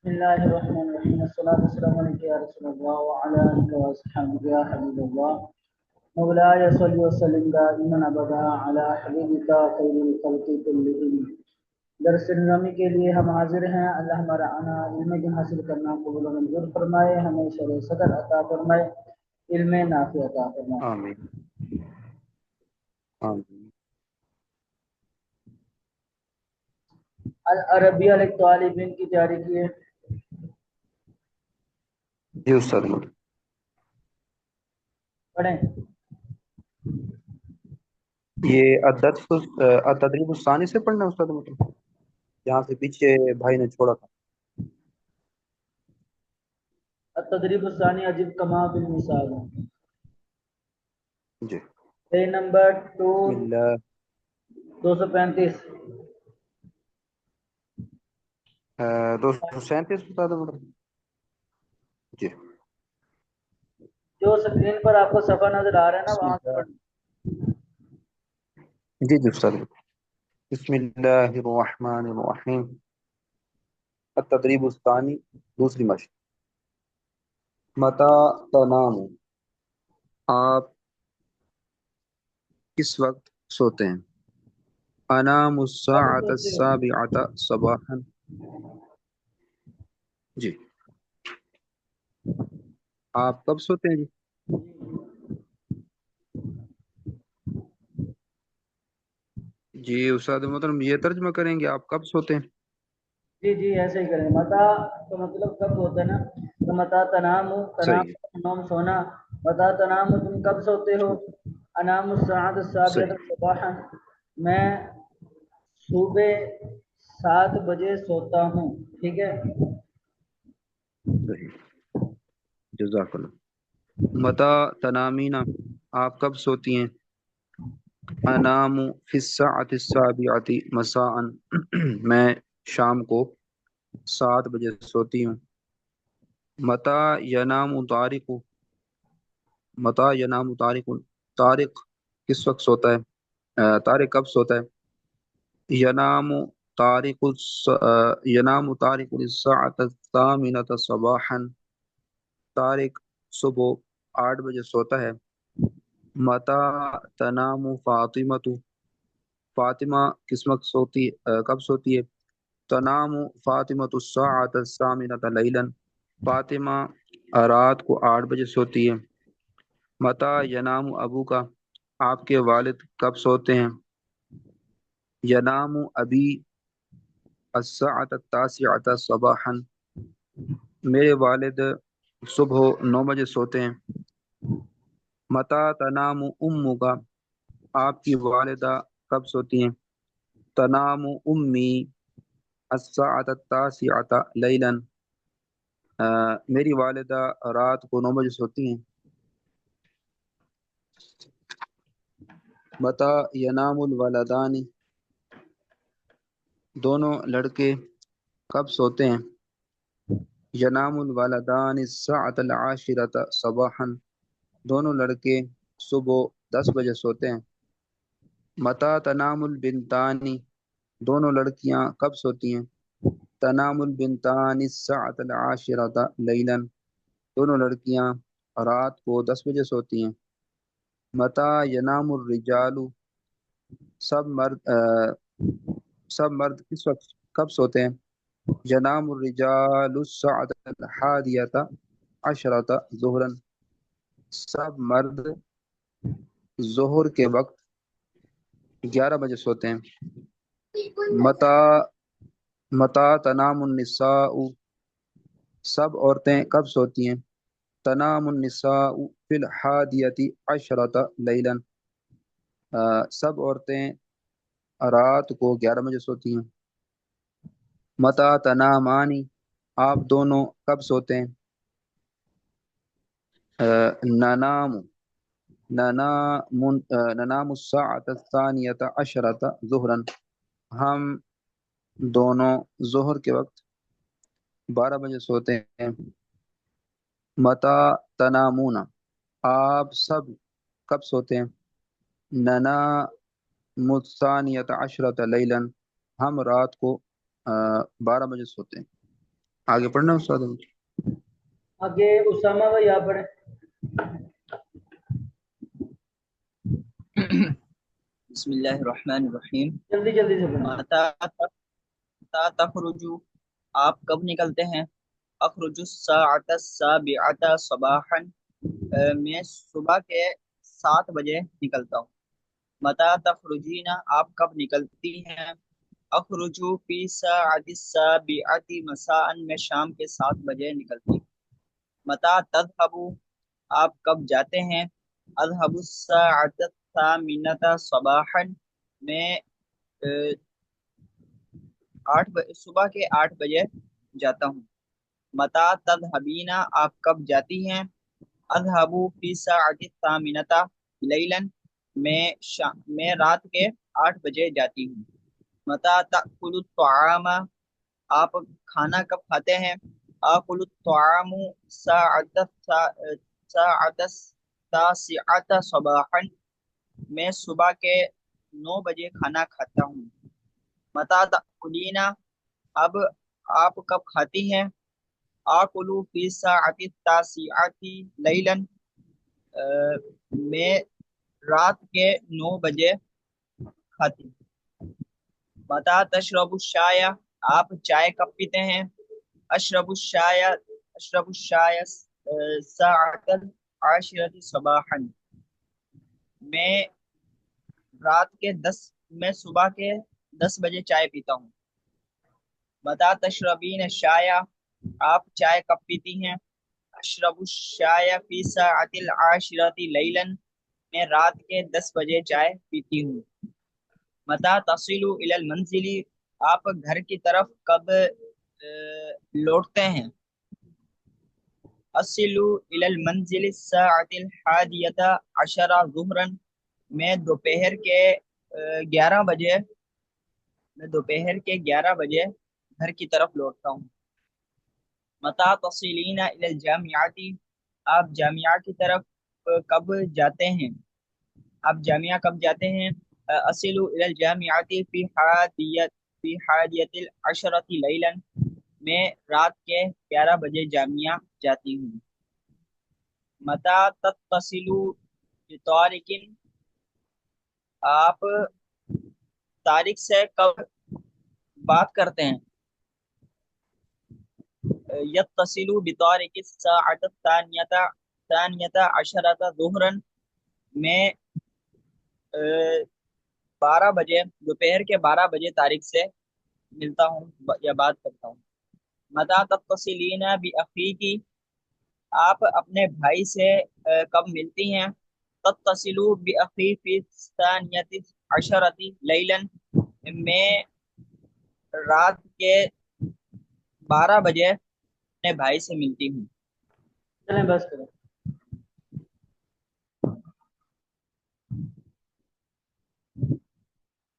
बिस्मिल्लाहिर्रहमानिर्रहीम अस्सलातु वस्सलामु अलैका या रसूलल्लाह व अला आलिका व अस्हाबिका या हबीबल्लाह मौलाय सल्लि व सल्लिम दाइमन अबदा अला हबीबिका खैरुल खल्qi कुल्लिहिम। दर्स नमी के लिए हम हाजिर हैं। अल्लाह हमारा आना इल्म की हासिल करना कबूल और मंजूर फरमाए, हमें शर सदर अता फरमाए, इल्म नाफि अता फरमाए। आमीन आमीन। अल अरबिया लिल तालिबीन की तैयारी की है। जी उस्ताद। पढ़ें। ये तदरीब सानी से पढ़ना है उस्ताद, मतलब जहाँ से पीछे भाई ने छोड़ा था। तदरीब सानी अजीब कमा बिल मिसाल। जी। पेज नंबर बिस्मिल्लाह। 235। 237 उस्ताद, मतलब जी। जो स्क्रीन पर आपको सफा नजर आ रहा है ना, वहां से बिस्मिल्लाह। पढ़ना। जी जी उस्ताद। बिस्मिल्लाहिर्रहमानिर्रहीम। तदरीब सानी, दूसरी मश्क। मता तनाम, आप किस वक्त सोते हैं? अनाम कब अस्साअत सोते हो? अस्साबिअत सबाहन। जी। आप कब सोते हैं जी? जी उस्ताद मोहतरम, ये तर्जमा करेंगे, आप कब सोते हैं? जी जी, ऐसे ही करें। मता तो मतलब कब होता है ना, तो मता तनाम, सही है। तनाम नौम सोना। मता तनाम, तुम कब सोते हो? अनाम साद साबियत सही सुबह, मैं सुबह 7 बजे सोता हूँ। ठीक है। सही। जज़ाकल्लाह। मता तनामीना, आप कब सोती हैं? अनामु फिस्साअति साबिअति मसाअन, मैं शाम को 7 बजे सोती हूँ। मता यनामु तारिकु, मता यनामु तारिकु, तारिक किस वक्त सोता है? तारिक कब सोता है? यनामु यनामु तारिकु लिस्साअत सामिनत सबाहन, तारिक सुबह 8 बजे सोता है। मता तनामु फातिमतु, फातिमा किस वक्त कब सोती है? तनामु फातिमतु स्साअत सामिनत लैलन, फातिमा रात को 8 बजे सोती है। मता यनामु अबू का, आपके वालिद कब सोते हैं? यनामु अबी अस्साअत तासिअत सबाहन, मेरे वालिद सुबह 9 बजे सोते हैं। मता तनामु उम्मु का, आपकी वालिदा कब सोती हैं? तनामु उम्मी अस्साअत तासिअत लैलन, मेरी वालिदा रात को 9 बजे सोती हैं। मता यनामुल वलदानी, दोनों लड़के कब सोते हैं? यनामुल वलदानी साअतल आशिरत सबाहन, दोनों लड़के सुबह 10 बजे सोते हैं। मता तनामुल बिनतानी, दोनों लड़कियां कब सोती हैं? तनामुल बिनतानी साअतल आशिरत लैलन, दोनों लड़कियां रात को 10 बजे सोती हैं। मता यनामुर रिजालु, सब मर्द सब मर्द किस वक्त कब सोते हैं? यनामुर रिजालु साअतल हादियत अशरत ज़ुहरन, सब मर्द जोहर के वक्त 11 बजे सोते हैं। मता मता तनामुन निसाउ, सब औरतें कब सोती हैं? तनामुन निसाउ फिल हादियति अशरत लैलन, सब औरतें रात को 11 बजे सोती हैं। मता तनामानी, आप दोनों कब सोते हैं? ननामु ननामु साअत सानियत अशरत ज़ुहरन, हम दोनों जोहर के वक्त 12 बजे सोते हैं। मता तनामुना, आप सब कब सोते हैं? नना मुसानियत अशरत लैलन, हम रात को 12 बजे सोते हैं। آگے پڑھنا استاد؟ آگے اسامہ بھائی آپ پڑھیں. بسم اللہ الرحمن الرحیم. جلدی جلدی سے پڑھیں. متا تخرجو، آپ کب نکلتے ہیں؟ اخرج الساعۃ السابعۃ صباحا، میں صبح کے 7 بجے نکلتا ہوں. متا تخرجین، آپ کب نکلتی ہیں؟ اخرجو فی ساعۃ السابعۃ مساء، میں شام کے 7 بجے نکلتی ہوں. متا تذهبو، آپ کب جاتے ہیں؟ اذهب الساعۃ الثامنۃ صباحا، میں 8 صبح کے 8 بجے جاتا ہوں. متا تذهبین، آپ کب جاتی ہیں؟ اذهب فی ساعۃ الثامنۃ لیلا، میں رات کے 8 بجے جاتی ہوں. متا تأکل الطعام، آپ کھانا کب کھاتے ہیں؟ آکل الطعام ساعۃ التاسعۃ صباحا، میں صبح کے 9 بجے کھانا کھاتا ہوں. متا تأکلین، اب آپ کب کھاتی ہیں؟ آکل فی ساعۃ التاسعۃ لیلا، میں رات کے 9 بجے کھاتی ہوں. متا تشرب الشای، آپ چائے کب پیتے ہیں؟ اشرب الشای ساعۃ العاشرۃ صباحا، میں صبح کے 10 بجے چائے پیتا ہوں. متا تشربین الشای، آپ چائے کب پیتی ہیں؟ اشرب الشای فی ساعۃ العاشرۃ لیلا، میں رات کے 10 بجے چائے پیتی ہوں. متا تصل الی المنزل، آپ گھر کی طرف کب لوٹتے ہیں؟ اصل الی المنزل الساعۃ الحادیۃ عشرہ ظہرا، میں دوپہر کے 11 بجے گھر کی طرف لوٹتا ہوں. متا تصلین الی الجامعۃ، آپ جامعہ کی طرف کب جاتے ہیں؟ آپ جامعہ کب جاتے ہیں؟ اصل الی الجامعۃ فی حادیۃ العشرۃ لیلا، میں رات کے 11 بجے جامعہ جاتی ہوں. متا تتصل بطارق، آپ طارق سے کب بات کرتے ہیں؟ یتصل بطارق الساعۃ الثانیۃ عشرۃ ظہرا، میں 12 بجے دوپہر کے 12 بجے طارق سے ملتا ہوں یا بات کرتا ہوں. متا تتصلین باخیک، آپ اپنے بھائی سے کب ملتی ہیں؟ تتصل باخی فی الثانیۃ عشرۃ لیلا، میں رات کے 12 بجے اپنے بھائی سے ملتی ہوں. چلیں بس کریں.